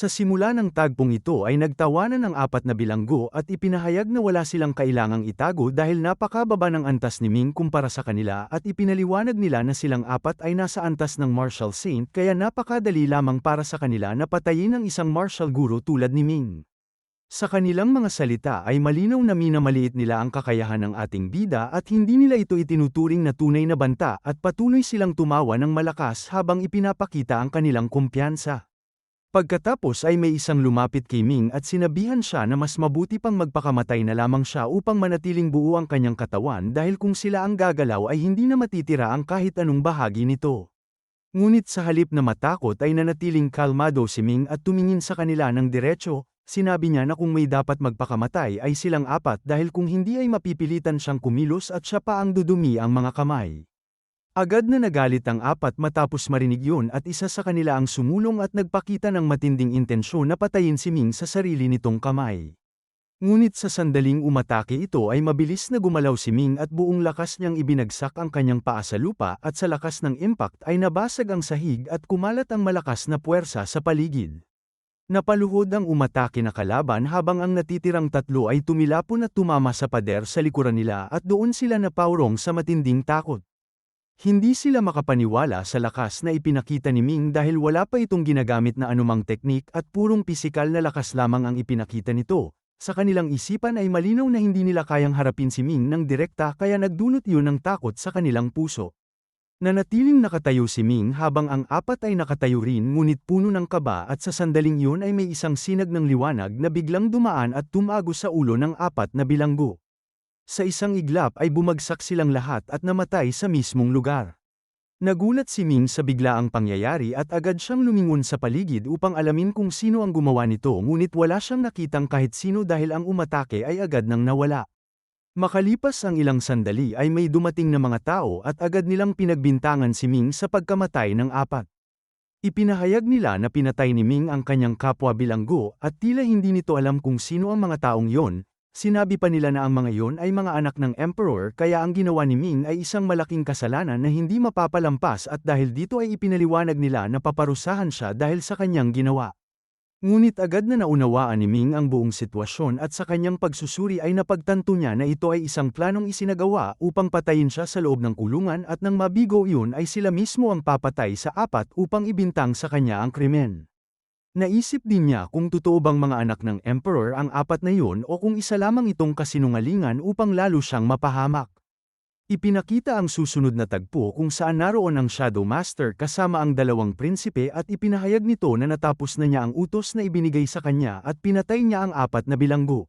Sa simula ng tagpong ito ay nagtawanan ang apat na bilanggo at ipinahayag na wala silang kailangang itago dahil napakababa ng antas ni Ming kumpara sa kanila at ipinaliwanag nila na silang apat ay nasa antas ng martial saint kaya napakadali lamang para sa kanila na patayin ang isang martial guru tulad ni Ming. Sa kanilang mga salita ay malinaw na minamaliit nila ang kakayahan ng ating bida at hindi nila ito itinuturing na tunay na banta at patuloy silang tumawa ng malakas habang ipinapakita ang kanilang kumpiyansa. Pagkatapos ay may isang lumapit kay Ming at sinabihan siya na mas mabuti pang magpakamatay na lamang siya upang manatiling buo ang kanyang katawan dahil kung sila ang gagalaw ay hindi na matitira ang kahit anong bahagi nito. Ngunit sa halip na matakot ay nanatiling kalmado si Ming at tumingin sa kanila ng diretso, sinabi niya na kung may dapat magpakamatay ay silang apat dahil kung hindi ay mapipilitan siyang kumilos at siya pa ang dudumi ang mga kamay. Agad na nagalit ang apat matapos marinig yun at isa sa kanila ang sumulong at nagpakita ng matinding intensyon na patayin si Ming sa sarili nitong kamay. Ngunit sa sandaling umatake ito ay mabilis na gumalaw si Ming at buong lakas niyang ibinagsak ang kanyang paa sa lupa at sa lakas ng impact ay nabasag ang sahig at kumalat ang malakas na puwersa sa paligid. Napaluhod ang umatake na kalaban habang ang natitirang tatlo ay tumilapon at tumama sa pader sa likuran nila at doon sila napaurong sa matinding takot. Hindi sila makapaniwala sa lakas na ipinakita ni Ming dahil wala pa itong ginagamit na anumang teknik at purong pisikal na lakas lamang ang ipinakita nito. Sa kanilang isipan ay malinaw na hindi nila kayang harapin si Ming ng direkta kaya nagdulot yun ng takot sa kanilang puso. Nanatiling nakatayo si Ming habang ang apat ay nakatayo rin ngunit puno ng kaba at sa sandaling yun ay may isang sinag ng liwanag na biglang dumaan at tumagos sa ulo ng apat na bilanggo. Sa isang iglap ay bumagsak silang lahat at namatay sa mismong lugar. Nagulat si Ming sa biglaang pangyayari at agad siyang lumingon sa paligid upang alamin kung sino ang gumawa nito ngunit wala siyang nakitang kahit sino dahil ang umatake ay agad nang nawala. Makalipas ang ilang sandali ay may dumating na mga tao at agad nilang pinagbintangan si Ming sa pagkamatay ng apat. Ipinahayag nila na pinatay ni Ming ang kanyang kapwa bilanggo at tila hindi nito alam kung sino ang mga taong yon. Sinabi pa nila na ang mga yon ay mga anak ng emperor kaya ang ginawa ni Ming ay isang malaking kasalanan na hindi mapapalampas at dahil dito ay ipinaliwanag nila na paparusahan siya dahil sa kanyang ginawa. Ngunit agad na naunawaan ni Ming ang buong sitwasyon at sa kanyang pagsusuri ay napagtanto niya na ito ay isang planong isinagawa upang patayin siya sa loob ng kulungan at nang mabigo iyon ay sila mismo ang papatay sa apat upang ibintang sa kanya ang krimen. Naisip din niya kung totoo bang mga anak ng emperor ang apat na yun o kung isa lamang itong kasinungalingan upang lalo siyang mapahamak. Ipinakita ang susunod na tagpo kung saan naroon ang Shadow Master kasama ang dalawang prinsipe at ipinahayag nito na natapos na niya ang utos na ibinigay sa kanya at pinatay niya ang apat na bilanggo.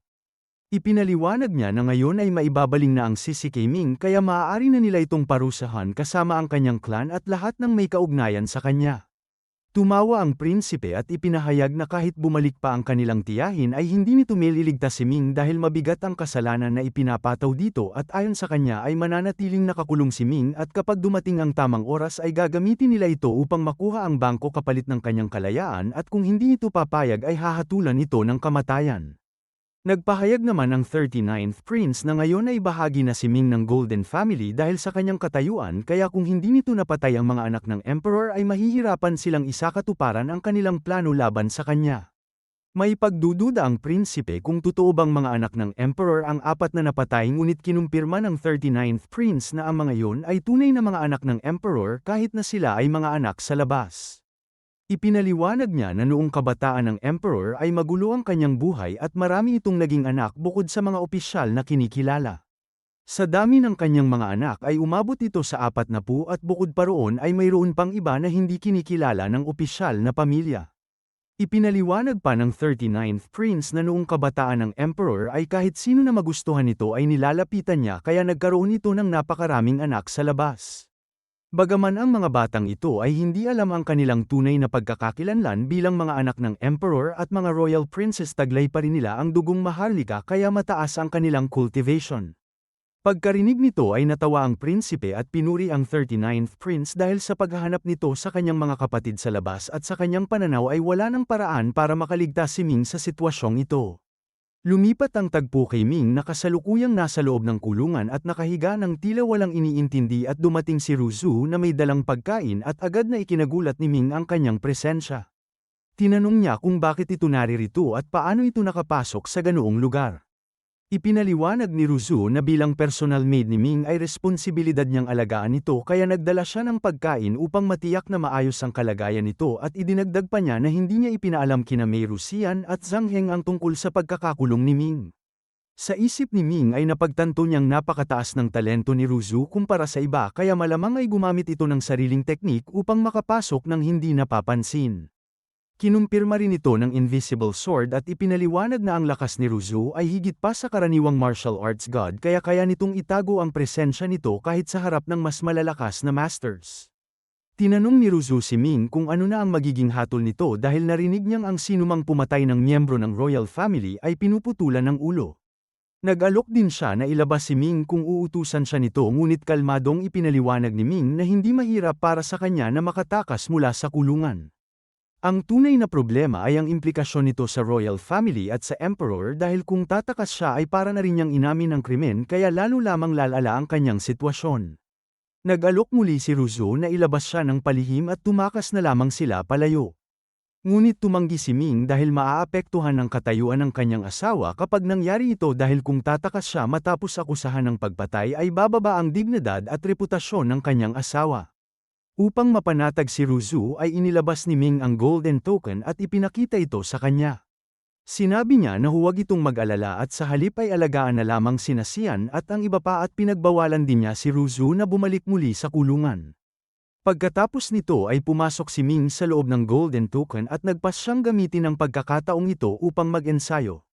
Ipinaliwanag niya na ngayon ay maibabaling na ang sisi kay Ming kaya maaari na nila itong parusahan kasama ang kanyang clan at lahat ng may kaugnayan sa kanya. Tumawa ang prinsipe at ipinahayag na kahit bumalik pa ang kanilang tiyahin ay hindi nito maliligtas si Ming dahil mabigat ang kasalanan na ipinapataw dito at ayon sa kanya ay mananatiling nakakulong si Ming at kapag dumating ang tamang oras ay gagamitin nila ito upang makuha ang bangko kapalit ng kanyang kalayaan at kung hindi ito papayag ay hahatulan ito ng kamatayan. Nagpahayag naman ang 39th Prince na ngayon ay bahagi na si Ming ng Golden Family dahil sa kanyang katayuan kaya kung hindi nito napatay ang mga anak ng Emperor ay mahihirapan silang isakatuparan ang kanilang plano laban sa kanya. May pagdududa ang prinsipe kung totoo bang mga anak ng Emperor ang apat na napatay ngunit kinumpirma ng 39th Prince na ang mga yon ay tunay na mga anak ng Emperor kahit na sila ay mga anak sa labas. Ipinaliwanag niya na noong kabataan ng emperor ay magulo ang kanyang buhay at marami itong naging anak bukod sa mga opisyal na kinikilala. Sa dami ng kanyang mga anak ay umabot ito sa 40 at bukod pa roon ay mayroon pang iba na hindi kinikilala ng opisyal na pamilya. Ipinaliwanag pa ng 39th Prince na noong kabataan ng emperor ay kahit sino na magustuhan nito ay nilalapitan niya kaya nagkaroon ito ng napakaraming anak sa labas. Bagaman ang mga batang ito ay hindi alam ang kanilang tunay na pagkakakilanlan bilang mga anak ng emperor at mga royal princess taglay pa rin nila ang dugong maharlika kaya mataas ang kanilang cultivation. Pagkarinig nito ay natawa ang prinsipe at pinuri ang 39th Prince dahil sa paghahanap nito sa kanyang mga kapatid sa labas at sa kanyang pananaw ay wala ng paraan para makaligtas si Ming sa sitwasyong ito. Lumipat ang tagpo kay Ming na kasalukuyang nasa loob ng kulungan at nakahiga ng tila walang iniintindi at dumating si Ruzu na may dalang pagkain at agad na ikinagulat ni Ming ang kanyang presensya. Tinanong niya kung bakit ito naririto at paano ito nakapasok sa ganoong lugar. Ipinaliwanag ni Ruzu na bilang personal maid ni Ming ay responsibilidad niyang alagaan ito kaya nagdala siya ng pagkain upang matiyak na maayos ang kalagayan nito at idinagdag pa niya na hindi niya ipinaalam kina Mei Rusian at Zhang Heng ang tungkol sa pagkakakulong ni Ming. Sa isip ni Ming ay napagtanto niyang napakataas ng talento ni Ruzu kumpara sa iba kaya malamang ay gumamit ito ng sariling teknik upang makapasok ng hindi napapansin. Kinumpirma rin ito ng Invisible Sword at ipinaliwanag na ang lakas ni Ruzu ay higit pa sa karaniwang martial arts god kaya kaya nitong itago ang presensya nito kahit sa harap ng mas malalakas na masters. Tinanong ni Ruzu si Ming kung ano na ang magiging hatol nito dahil narinig niyang ang sinumang pumatay ng miyembro ng royal family ay pinuputulan ng ulo. Nag-alok din siya na ilabas si Ming kung uutusan siya nito ngunit kalmadong ipinaliwanag ni Ming na hindi mahirap para sa kanya na makatakas mula sa kulungan. Ang tunay na problema ay ang implikasyon nito sa royal family at sa emperor dahil kung tatakas siya ay para na rin niyang inamin ang krimen kaya lalo lamang lalala ang kanyang sitwasyon. Nag-alok muli si Ruzu na ilabas siya ng palihim at tumakas na lamang sila palayo. Ngunit tumanggi si Ming dahil maaapektuhan ang katayuan ng kanyang asawa kapag nangyari ito dahil kung tatakas siya matapos akusahan ng pagpatay ay bababa ang dignidad at reputasyon ng kanyang asawa. Upang mapanatag si Ruzu ay inilabas ni Ming ang golden token at ipinakita ito sa kanya. Sinabi niya na huwag itong mag-alala at sa halip ay alagaan na lamang sina Xian at ang iba pa at pinagbawalan din niya si Ruzu na bumalik muli sa kulungan. Pagkatapos nito ay pumasok si Ming sa loob ng golden token at nagpas siyang gamitin ang pagkakataong ito upang mag-ensayo.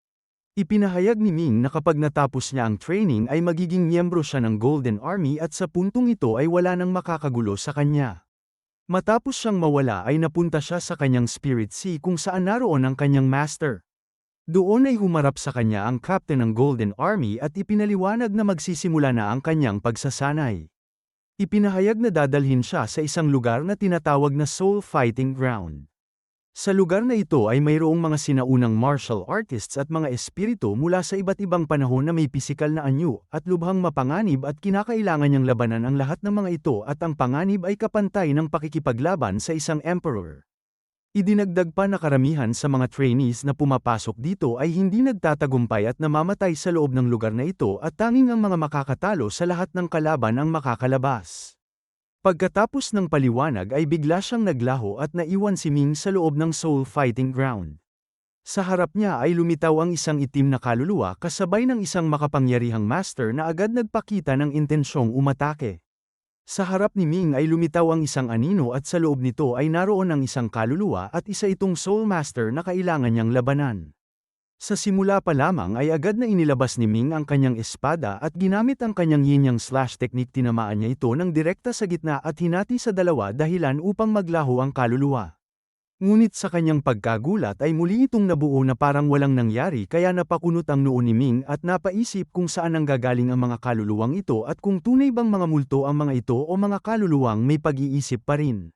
Ipinahayag ni Ming na kapag natapos niya ang training ay magiging miyembro siya ng Golden Army at sa puntong ito ay wala nang makakagulo sa kanya. Matapos siyang mawala ay napunta siya sa kanyang Spirit Sea kung saan naroon ang kanyang master. Doon ay humarap sa kanya ang captain ng Golden Army at ipinaliwanag na magsisimula na ang kanyang pagsasanay. Ipinahayag na dadalhin siya sa isang lugar na tinatawag na Soul Fighting Ground. Sa lugar na ito ay mayroong mga sinaunang martial artists at mga espiritu mula sa iba't ibang panahon na may pisikal na anyo at lubhang mapanganib at kinakailangan niyang labanan ang lahat ng mga ito at ang panganib ay kapantay ng pakikipaglaban sa isang emperor. Idinagdag pa na karamihan sa mga trainees na pumapasok dito ay hindi nagtatagumpay at namamatay sa loob ng lugar na ito at tanging ang mga makakatalo sa lahat ng kalaban ang makakalabas. Pagkatapos ng paliwanag ay bigla siyang naglaho at naiwan si Ming sa loob ng Soul Fighting Ground. Sa harap niya ay lumitaw ang isang itim na kaluluwa kasabay ng isang makapangyarihang master na agad nagpakita ng intensyong umatake. Sa harap ni Ming ay lumitaw ang isang anino at sa loob nito ay naroon ang isang kaluluwa at isa itong Soul Master na kailangan niyang labanan. Sa simula pa lamang ay agad na inilabas ni Ming ang kanyang espada at ginamit ang kanyang yin-yang slash technique tinamaan niya ito ng direkta sa gitna at hinati sa dalawa dahilan upang maglaho ang kaluluwa. Ngunit sa kanyang pagkagulat ay muli itong nabuo na parang walang nangyari kaya napakunot ang noo ni Ming at napaisip kung saan nanggagaling ang mga kaluluwang ito at kung tunay bang mga multo ang mga ito o mga kaluluwang may pag-iisip pa rin.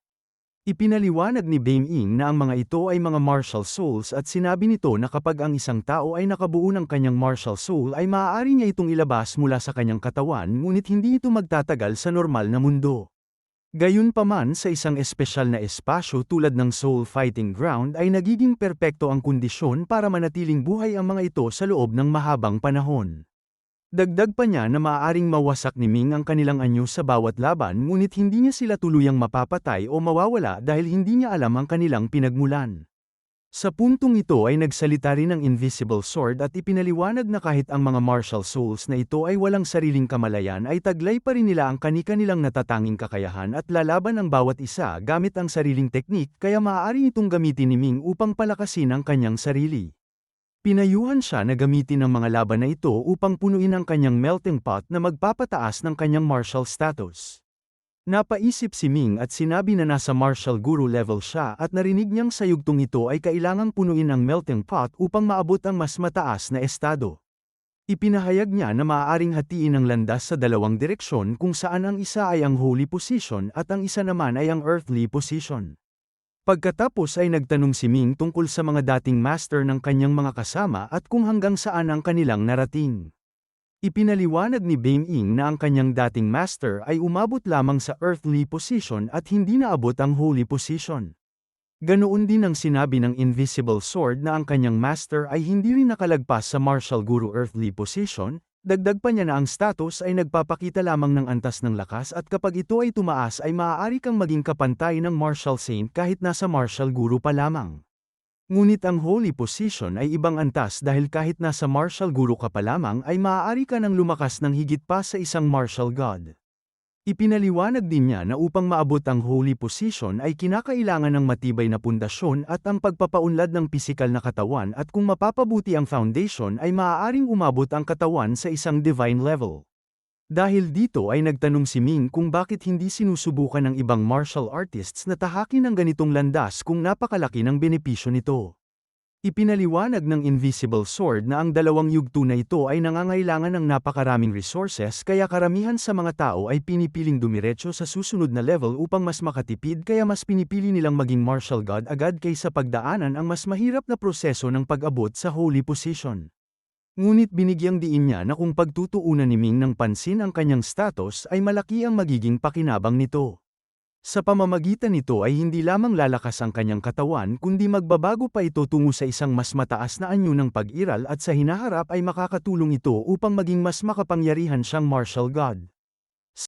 Ipinaliwanag ni Bame Ing na ang mga ito ay mga martial souls at sinabi nito na kapag ang isang tao ay nakabuo ng kanyang martial soul ay maaari niya itong ilabas mula sa kanyang katawan ngunit hindi ito magtatagal sa normal na mundo. Gayunpaman sa isang espesyal na espasyo tulad ng Soul Fighting Ground ay nagiging perpekto ang kondisyon para manatiling buhay ang mga ito sa loob ng mahabang panahon. Dagdag pa niya na maaaring mawasak ni Ming ang kanilang anyo sa bawat laban ngunit hindi niya sila tuluyang mapapatay o mawawala dahil hindi niya alam ang kanilang pinagmulan. Sa puntong ito ay nagsalita rin ang Invisible Sword at ipinaliwanag na kahit ang mga martial souls na ito ay walang sariling kamalayan ay taglay pa rin nila ang kani-kanilang natatanging kakayahan at lalaban ang bawat isa gamit ang sariling teknik kaya maaari itong gamitin ni Ming upang palakasin ang kanyang sarili. Pinayuhan siya na gamitin ang mga laban na ito upang punuin ang kanyang melting pot na magpapataas ng kanyang martial status. Napaisip si Ming at sinabi na nasa martial guru level siya at narinig niyang sa yugtong ito ay kailangang punuin ang melting pot upang maabot ang mas mataas na estado. Ipinahayag niya na maaaring hatiin ang landas sa dalawang direksyon kung saan ang isa ay ang holy position at ang isa naman ay ang earthly position. Pagkatapos ay nagtanong si Ming tungkol sa mga dating master ng kanyang mga kasama at kung hanggang saan ang kanilang narating. Ipinaliwanag ni Bame Ing na ang kanyang dating master ay umabot lamang sa earthly position at hindi naabot ang holy position. Ganoon din ang sinabi ng Invisible Sword na ang kanyang master ay hindi rin nakalagpas sa Martial Guru Earthly position, dagdag pa niya na ang status ay nagpapakita lamang ng antas ng lakas at kapag ito ay tumaas ay maaari kang maging kapantay ng Martial Saint kahit nasa Martial Guru pa lamang. Ngunit ang Holy Position ay ibang antas dahil kahit nasa Martial Guru ka pa lamang ay maaari ka nang lumakas ng higit pa sa isang Martial God. Ipinaliwanag din niya na upang maabot ang holy position ay kinakailangan ng matibay na pundasyon at ang pagpapaunlad ng pisikal na katawan at kung mapapabuti ang foundation ay maaaring umabot ang katawan sa isang divine level. Dahil dito ay nagtanong si Ming kung bakit hindi sinusubukan ng ibang martial artists na tahakin ang ganitong landas kung napakalaki ng benepisyo nito. Ipinaliwanag ng Invisible Sword na ang dalawang yugto na ito ay nangangailangan ng napakaraming resources kaya karamihan sa mga tao ay pinipiling dumiretso sa susunod na level upang mas makatipid kaya mas pinipili nilang maging martial god agad kaysa pagdaanan ang mas mahirap na proseso ng pag-abot sa holy position. Ngunit binigyang diin niya na kung pagtutuunan ni Ming ng pansin ang kanyang status ay malaki ang magiging pakinabang nito. Sa pamamagitan nito ay hindi lamang lalakas ang kanyang katawan kundi magbabago pa ito tungo sa isang mas mataas na anyo ng pag-iral at sa hinaharap ay makakatulong ito upang maging mas makapangyarihan siyang martial god.